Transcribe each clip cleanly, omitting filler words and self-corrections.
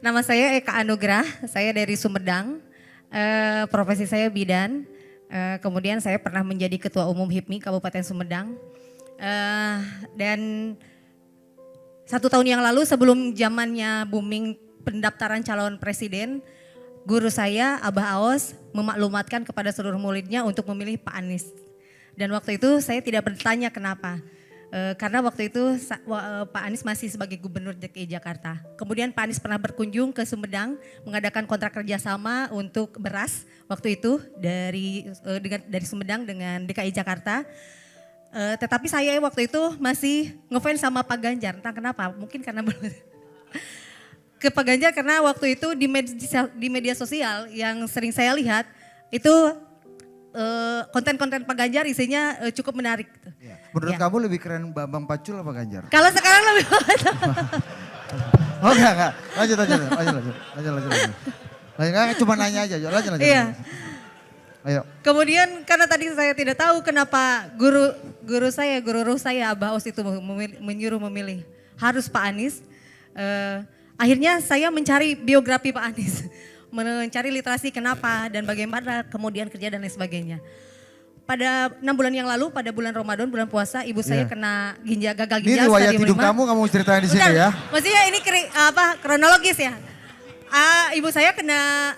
Nama saya Eka Anugrah, saya dari Sumedang. Profesi saya bidan. Kemudian saya pernah menjadi Ketua Umum HIPMI Kabupaten Sumedang. Dan 1 tahun yang lalu sebelum zamannya booming pendaftaran calon presiden, guru saya Abah Aos memaklumatkan kepada seluruh muridnya untuk memilih Pak Anies. Dan waktu itu saya tidak bertanya kenapa. Karena waktu itu Pak Anies masih sebagai Gubernur DKI Jakarta. Kemudian Pak Anies pernah berkunjung ke Sumedang mengadakan kontrak kerjasama untuk beras waktu itu dari Sumedang dengan DKI Jakarta. Tetapi saya waktu itu masih ngefans sama Pak Ganjar, entah kenapa, mungkin karena ke Pak Ganjar karena waktu itu di media sosial yang sering saya lihat itu konten-konten Pak Ganjar isinya cukup menarik. Ya. Menurut kamu lebih keren Bambang Pacul apa Ganjar? Kalau sekarang lebih Oh enggak. Lanjut. Lanjut, cuma nanya aja, lanjut. Iya. Ayo. Kemudian karena tadi saya tidak tahu kenapa guru ruh saya Abah Aos itu menyuruh memilih harus Pak Anies. Akhirnya saya mencari biografi Pak Anies. Mencari literasi kenapa dan bagaimana kemudian kerja dan lain sebagainya. Pada 6 bulan yang lalu, pada bulan Ramadan, bulan puasa, ibu saya kena gagal ginjal. Ini riwayat hidup kamu ceritain di sini ya? Maksudnya ini kronologis ya. Ibu saya kena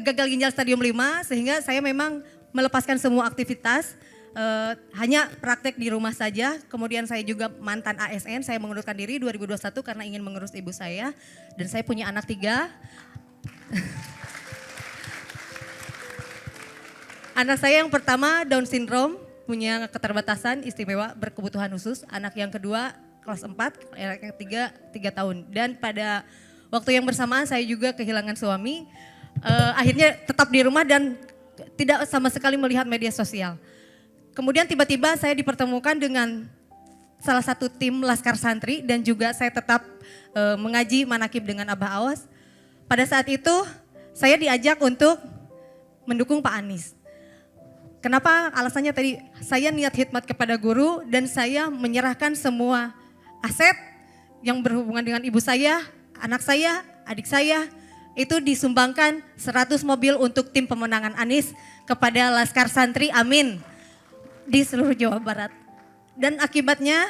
gagal ginjal stadium 5 sehingga saya memang melepaskan semua aktivitas. Hanya praktek di rumah saja. Kemudian saya juga mantan ASN, saya mengundurkan diri 2021 karena ingin mengurus ibu saya. Dan saya punya anak 3. Anak saya yang pertama Down syndrome, punya keterbatasan istimewa berkebutuhan khusus. Anak yang kedua kelas 4, anak yang ketiga 3 tahun. Dan pada waktu yang bersamaan saya juga kehilangan suami. Akhirnya tetap di rumah dan tidak sama sekali melihat media sosial. Kemudian tiba-tiba saya dipertemukan dengan salah satu tim Laskar Santri dan juga saya tetap mengaji manakib dengan Abah Aos. Pada saat itu saya diajak untuk mendukung Pak Anies. Kenapa? Alasannya tadi saya niat khidmat kepada guru dan saya menyerahkan semua aset yang berhubungan dengan ibu saya, anak saya, adik saya. Itu disumbangkan 100 mobil untuk tim pemenangan Anies kepada Laskar Santri, amin, di seluruh Jawa Barat. Dan akibatnya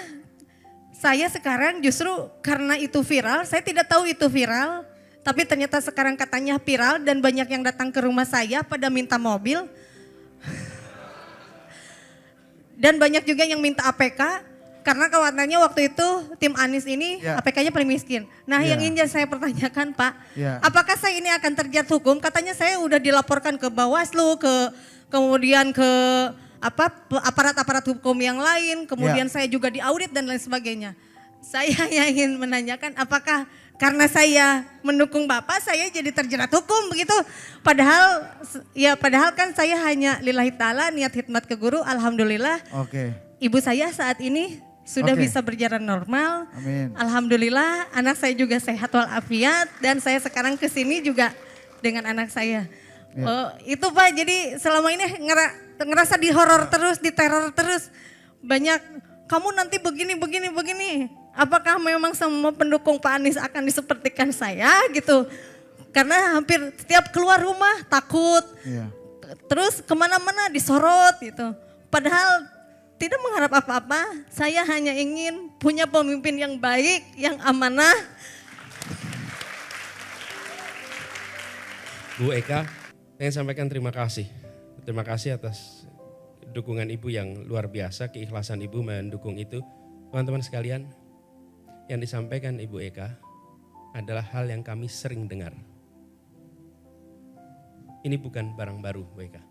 saya sekarang justru karena itu viral, saya tidak tahu itu viral, tapi ternyata sekarang katanya viral dan banyak yang datang ke rumah saya pada minta mobil. Dan banyak juga yang minta APK karena khawatirnya waktu itu tim Anies ini APK-nya paling miskin. Nah yang ingin saya pertanyakan Pak, apakah saya ini akan terjerat hukum? Katanya saya udah dilaporkan ke Bawaslu, kemudian ke aparat-aparat hukum yang lain, kemudian saya juga diaudit dan lain sebagainya. Saya yang ingin menanyakan apakah karena saya mendukung Bapak saya jadi terjerat hukum begitu. Padahal kan saya hanya lillahi ta'ala niat khidmat ke guru, alhamdulillah. Ibu saya saat ini sudah bisa berjalan normal. Amin. Alhamdulillah anak saya juga sehat walafiat dan saya sekarang kesini juga dengan anak saya. Itu Pak, jadi selama ini ngerasa dihoror terus, diteror terus. Banyak kamu nanti begini. Apakah memang semua pendukung Pak Anies akan disepertikan saya gitu? Karena hampir setiap keluar rumah takut, terus kemana-mana disorot gitu. Padahal tidak mengharap apa-apa, saya hanya ingin punya pemimpin yang baik, yang amanah. Bu Eka, saya sampaikan terima kasih. Terima kasih atas dukungan Ibu yang luar biasa, keikhlasan Ibu mendukung itu. Teman-teman sekalian, yang disampaikan Ibu Eka adalah hal yang kami sering dengar. Ini bukan barang baru Bu Eka.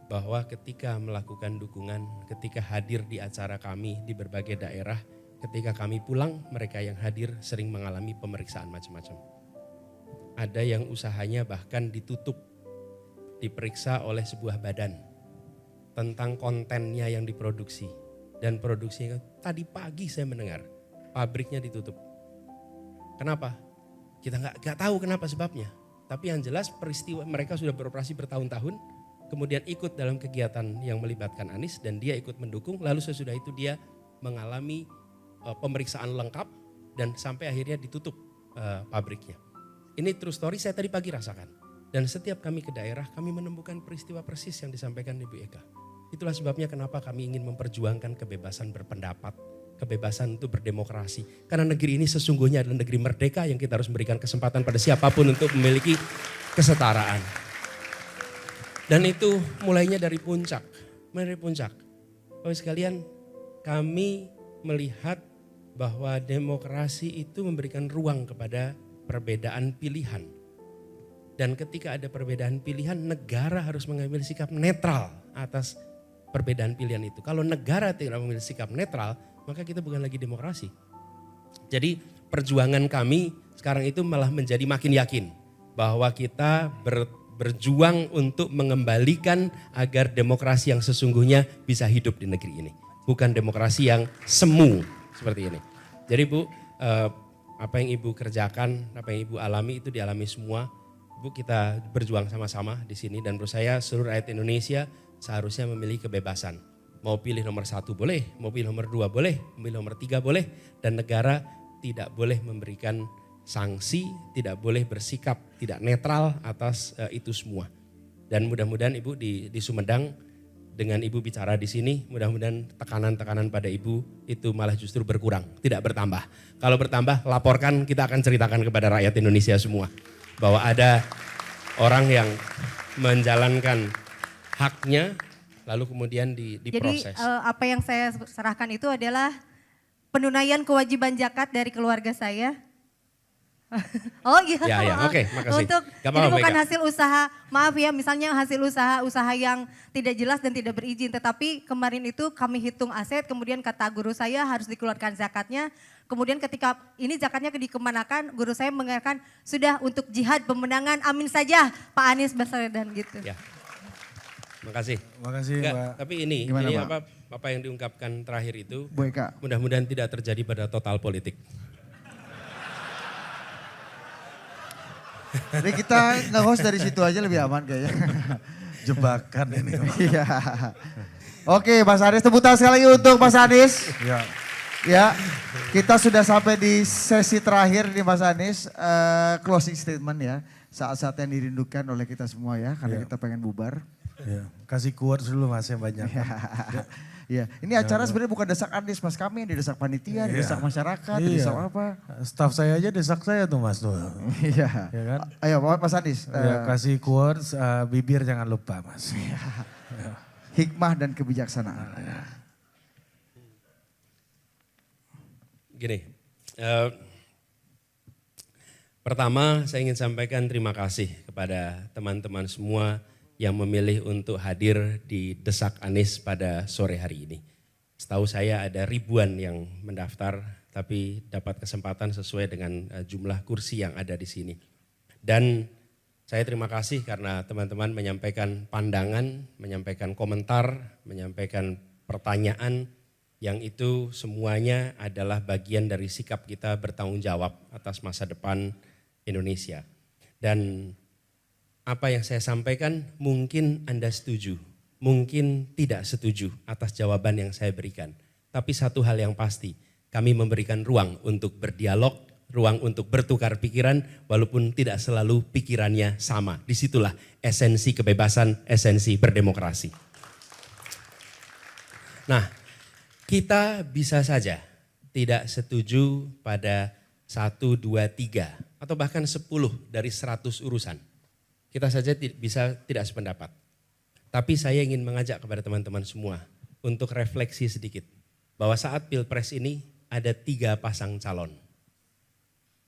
Bahwa ketika melakukan dukungan, ketika hadir di acara kami di berbagai daerah, ketika kami pulang, mereka yang hadir sering mengalami pemeriksaan macam-macam. Ada yang usahanya bahkan ditutup, diperiksa oleh sebuah badan tentang kontennya yang diproduksi. Dan produksinya tadi pagi saya mendengar pabriknya ditutup. Kenapa? Kita nggak tahu kenapa sebabnya. Tapi yang jelas peristiwa mereka sudah beroperasi bertahun-tahun, kemudian ikut dalam kegiatan yang melibatkan Anies dan dia ikut mendukung. Lalu sesudah itu dia mengalami pemeriksaan lengkap dan sampai akhirnya ditutup pabriknya. Ini true story saya tadi pagi rasakan. Dan setiap kami ke daerah kami menemukan peristiwa persis yang disampaikan Ibu Eka. Itulah sebabnya kenapa kami ingin memperjuangkan kebebasan berpendapat, kebebasan untuk berdemokrasi. Karena negeri ini sesungguhnya adalah negeri merdeka yang kita harus memberikan kesempatan pada siapapun untuk memiliki kesetaraan. Dan itu mulainya dari puncak. Dari puncak. Bapak sekalian, kami melihat bahwa demokrasi itu memberikan ruang kepada perbedaan pilihan. Dan ketika ada perbedaan pilihan, negara harus mengambil sikap netral atas perbedaan pilihan itu. Kalau negara tidak mengambil sikap netral, maka kita bukan lagi demokrasi. Jadi perjuangan kami sekarang itu malah menjadi makin yakin bahwa kita berjuang untuk mengembalikan agar demokrasi yang sesungguhnya bisa hidup di negeri ini. Bukan demokrasi yang semu seperti ini. Jadi Bu, apa yang Ibu kerjakan, apa yang Ibu alami itu dialami semua. Bu, kita berjuang sama-sama di sini dan menurut saya seluruh rakyat Indonesia seharusnya memilih kebebasan. Mau pilih nomor 1 boleh, mau pilih nomor 2 boleh, mau pilih nomor 3 boleh. Dan negara tidak boleh memberikan sanksi, tidak boleh bersikap tidak netral atas itu semua. Dan mudah-mudahan Ibu di Sumedang dengan Ibu bicara di sini, mudah-mudahan tekanan-tekanan pada Ibu itu malah justru berkurang, tidak bertambah. Kalau bertambah, laporkan, kita akan ceritakan kepada rakyat Indonesia semua. Bahwa ada orang yang menjalankan haknya, lalu kemudian diproses. Jadi apa yang saya serahkan itu adalah penunaian kewajiban zakat dari keluarga saya. Oh iya, Ya, oke, makasih. Untuk Gak jadi apa-apa, bukan Mega. hasil usaha, maaf ya, misalnya hasil usaha yang tidak jelas dan tidak berizin. Tetapi kemarin itu kami hitung aset, kemudian kata guru saya harus dikeluarkan zakatnya. Kemudian ketika ini zakatnya dikemanakan, guru saya mengatakan sudah untuk jihad pemenangan, amin saja Pak Anies Baswedan gitu. Ya. Makasih. Makasih Enggak, Pak. tapi ini Gimana, apa yang diungkapkan terakhir itu Bu Eka. mudah-mudahan tidak terjadi pada total politik. Jadi kita nge-host dari situ aja lebih aman kayaknya. Jebakan ini. Iya. Oke, Mas Anies, tepuk tangan sekali lagi untuk Mas Anies. Ya. Ya, kita sudah sampai di sesi terakhir nih Mas Anies, closing statement ya. Saat-saat yang dirindukan oleh kita semua ya, karena Ya. kita pengen bubar. Ya. Kasih quotes dulu Mas yang banyak. Iya, ini acara sebenarnya bukan desak Anies, Mas, kami yang didesak panitia, didesak masyarakat, didesak apa. Staff saya aja desak saya tuh Mas tuh. Iya. Ya kan? Ayo Mas Anies, Ya, kasih quotes, bibir jangan lupa Mas. hikmah dan kebijaksanaan. Gini, pertama saya ingin sampaikan terima kasih kepada teman-teman semua yang memilih untuk hadir di Desak Anies pada sore hari ini. Setahu saya ada ribuan yang mendaftar, tapi dapat kesempatan sesuai dengan jumlah kursi yang ada di sini. Dan saya terima kasih karena teman-teman menyampaikan pandangan, menyampaikan komentar, menyampaikan pertanyaan, yang itu semuanya adalah bagian dari sikap kita bertanggung jawab atas masa depan Indonesia. Dan apa yang saya sampaikan mungkin Anda setuju, mungkin tidak setuju atas jawaban yang saya berikan. Tapi satu hal yang pasti, kami memberikan ruang untuk berdialog, ruang untuk bertukar pikiran walaupun tidak selalu pikirannya sama. Disitulah esensi kebebasan, esensi berdemokrasi. Nah, kita bisa saja tidak setuju pada 1, 2, 3 atau bahkan 10 dari 100 urusan. Kita saja bisa tidak sependapat. Tapi saya ingin mengajak kepada teman-teman semua untuk refleksi sedikit. Bahwa saat Pilpres ini ada 3 pasang calon.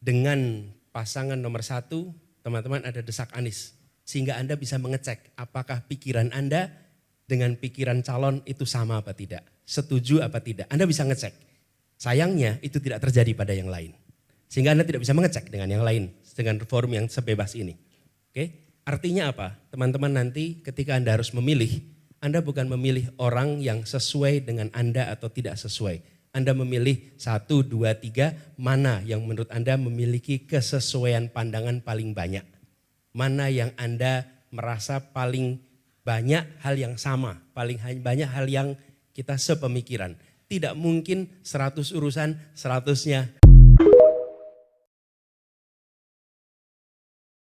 Dengan pasangan nomor 1, teman-teman ada desak Anies. Sehingga Anda bisa mengecek apakah pikiran Anda dengan pikiran calon itu sama apa tidak. Setuju apa tidak. Anda bisa ngecek. Sayangnya itu tidak terjadi pada yang lain. Sehingga Anda tidak bisa mengecek dengan yang lain. Dengan forum yang sebebas ini. Oke? Artinya apa? Teman-teman nanti ketika Anda harus memilih, Anda bukan memilih orang yang sesuai dengan Anda atau tidak sesuai. Anda memilih 1, 2, 3, mana yang menurut Anda memiliki kesesuaian pandangan paling banyak. Mana yang Anda merasa paling banyak hal yang sama, paling banyak hal yang kita sepemikiran. Tidak mungkin 100 urusan 100-nya